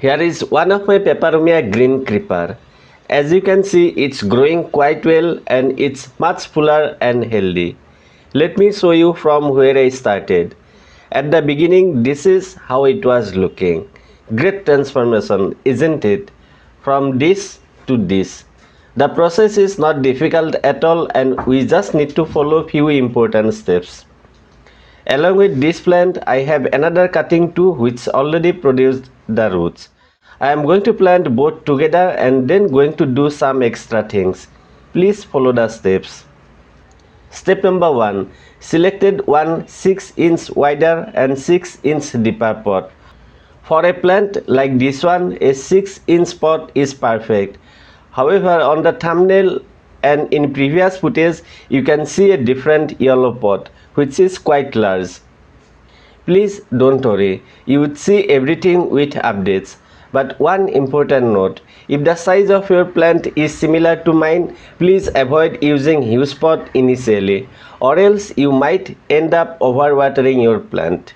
Here is one of my peperomia green creeper. As you can see, it's growing quite well and it's much fuller and healthy. Let me show you from where I started. At the beginning, this is how it was looking. Great transformation, isn't it? From this to this. The process is not difficult at all and we just need to follow few important steps. Along with this plant, I have another cutting too which already produced the roots. I am going to plant both together and then going to do some extra things. Please follow the steps. Step number 1. Selected one 6-inch wider and 6-inch deeper pot. For a plant like this one, a 6-inch pot is perfect. However, on the thumbnail and in previous footage, you can see a different yellow pot which is quite large. Please don't worry, you would see everything with updates. But one important note, if the size of your plant is similar to mine, please avoid using huge pot initially or else you might end up overwatering your plant.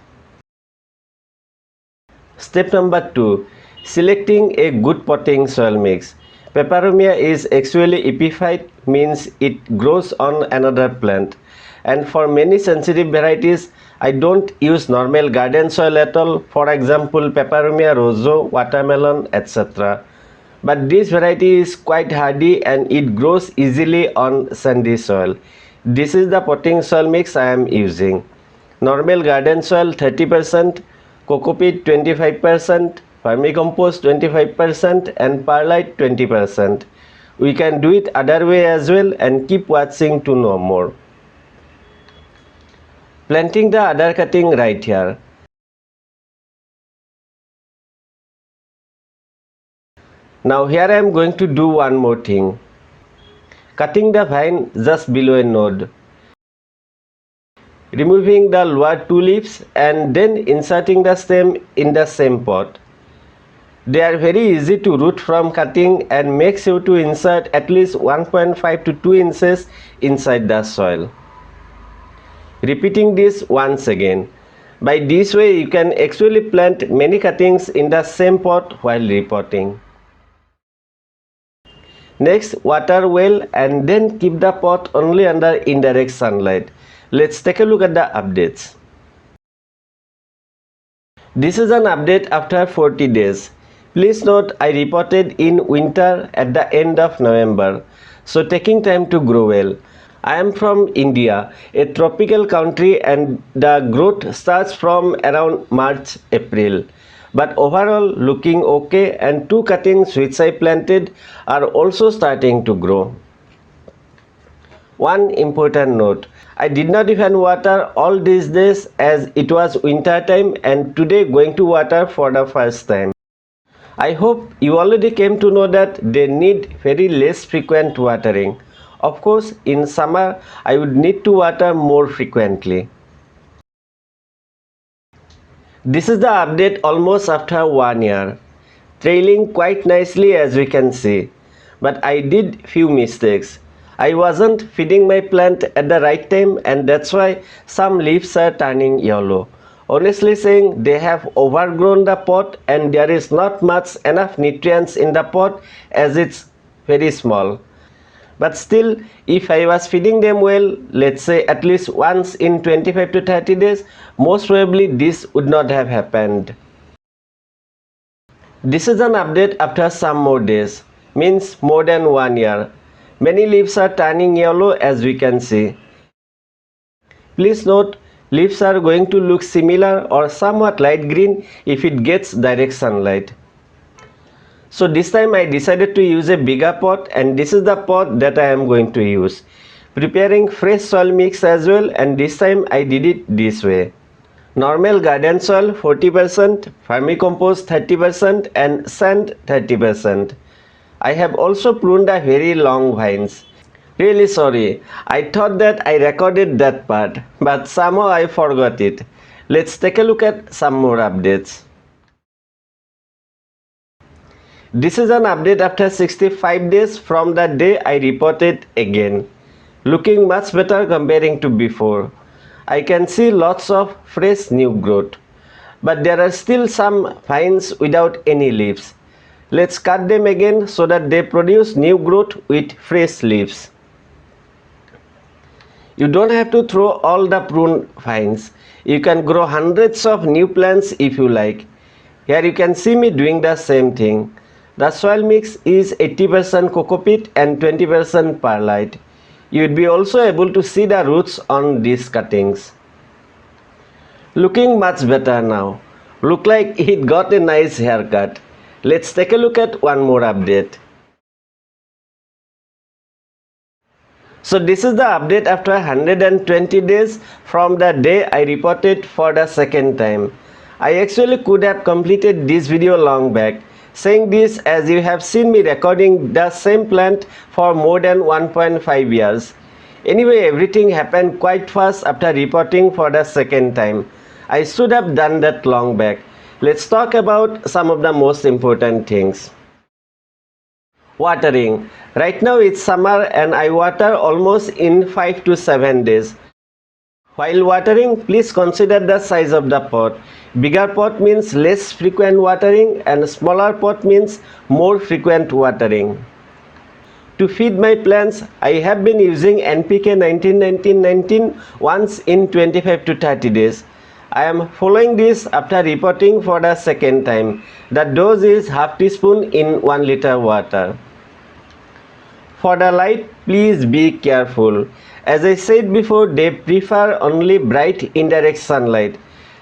Step number 2. Selecting a good potting soil mix. Peperomia is actually epiphyte, means it grows on another plant. And for many sensitive varieties, I don't use normal garden soil at all, for example Peperomia rosso, watermelon, etc. But this variety is quite hardy and it grows easily on sandy soil. This is the potting soil mix I am using. Normal garden soil 30%, cocopeat 25%, vermicompost 25% and perlite 20%. We can do it other way as well and keep watching to know more. Planting the other cutting right here. Now here I am going to do one more thing. Cutting the vine just below a node. Removing the lower two leaves and then inserting the stem in the same pot. They are very easy to root from cutting and make sure to insert at least 1.5 to 2 inches inside the soil. Repeating this once again. By this way you can actually plant many cuttings in the same pot while repotting. Next, water well and then keep the pot only under indirect sunlight. Let's take a look at the updates. This is an update after 40 days. Please note I repotted in winter at the end of November, so taking time to grow well. I am from India, a tropical country, and the growth starts from around March-April. But overall looking okay and two cuttings which I planted are also starting to grow. One important note, I did not even water all these days as it was winter time and today going to water for the first time. I hope you already came to know that they need very less frequent watering. Of course, in summer I would need to water more frequently. This is the update almost after 1 year, trailing quite nicely as we can see. But I did few mistakes. I wasn't feeding my plant at the right time and that's why some leaves are turning yellow. Honestly saying, they have overgrown the pot and there is not much enough nutrients in the pot as it's very small. But still, if I was feeding them well, let's say at least once in 25 to 30 days, most probably this would not have happened. This is an update after some more days, means more than 1 year. Many leaves are turning yellow as we can see. Please note, leaves are going to look similar or somewhat light green if it gets direct sunlight. So this time I decided to use a bigger pot and this is the pot that I am going to use. Preparing fresh soil mix as well and this time I did it this way. Normal garden soil 40%, vermicompost 30% and sand 30%. I have also pruned the very long vines. Really sorry, I thought that I recorded that part, but somehow I forgot it. Let's take a look at some more updates. This is an update after 65 days from the day I repotted again. Looking much better comparing to before. I can see lots of fresh new growth. but there are still some vines without any leaves. Let's cut them again so that they produce new growth with fresh leaves. You don't have to throw all the pruned vines. You can grow hundreds of new plants if you like. Here you can see me doing the same thing. The soil mix is 80% cocopeat and 20% perlite. You would be also able to see the roots on these cuttings. Looking much better now. Look like it got a nice haircut. Let's take a look at one more update. So this is the update after 120 days from the day I reported for the second time. I actually could have completed this video long back, saying this as you have seen me recording the same plant for more than 1.5 years. Anyway, everything happened quite fast after reporting for the second time. I should have done that long back. Let's talk about some of the most important things. Watering. Right now it's summer and I water almost in 5 to 7 days. While watering, please consider the size of the pot. Bigger pot means less frequent watering and smaller pot means more frequent watering. To feed my plants, I have been using NPK 19-19-19 once in 25 to 30 days. I am following this after reporting for the second time. The dose is half teaspoon in 1 liter water. For the light, please be careful. As I said before, they prefer only bright indirect sunlight.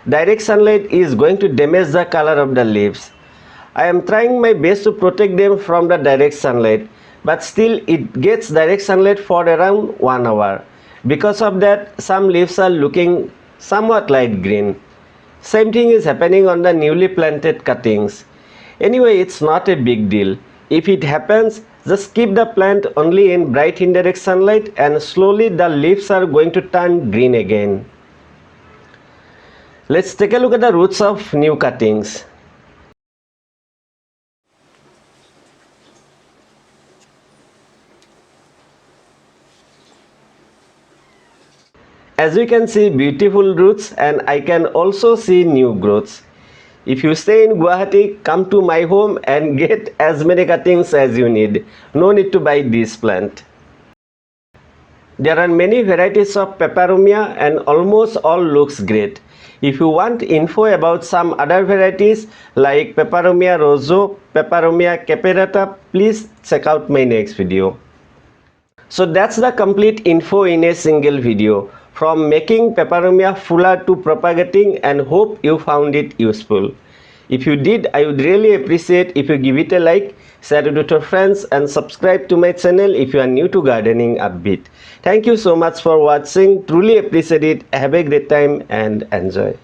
Direct sunlight is going to damage the color of the leaves. I am trying my best to protect them from the direct sunlight, but still it gets direct sunlight for around 1 hour. Because of that, some leaves are looking somewhat light green. Same thing is happening on the newly planted cuttings. Anyway, it's not a big deal. If it happens, just keep the plant only in bright indirect sunlight and slowly the leaves are going to turn green again. Let's take a look at the roots of new cuttings. As you can see, beautiful roots, and I can also see new growths. If you stay in Guwahati, come to my home and get as many cuttings as you need. No need to buy this plant. There are many varieties of peperomia and almost all looks great. If you want info about some other varieties like peperomia rosso, peperomia caperata, please check out my next video. So that's the complete info in a single video, from making peperomia fuller to propagating, and hope you found it useful. If you did, I would really appreciate if you give it a like, share it with your friends and subscribe to my channel if you are new to Gardening Upbeat. Thank you so much for watching. Truly appreciate it. Have a great time and enjoy.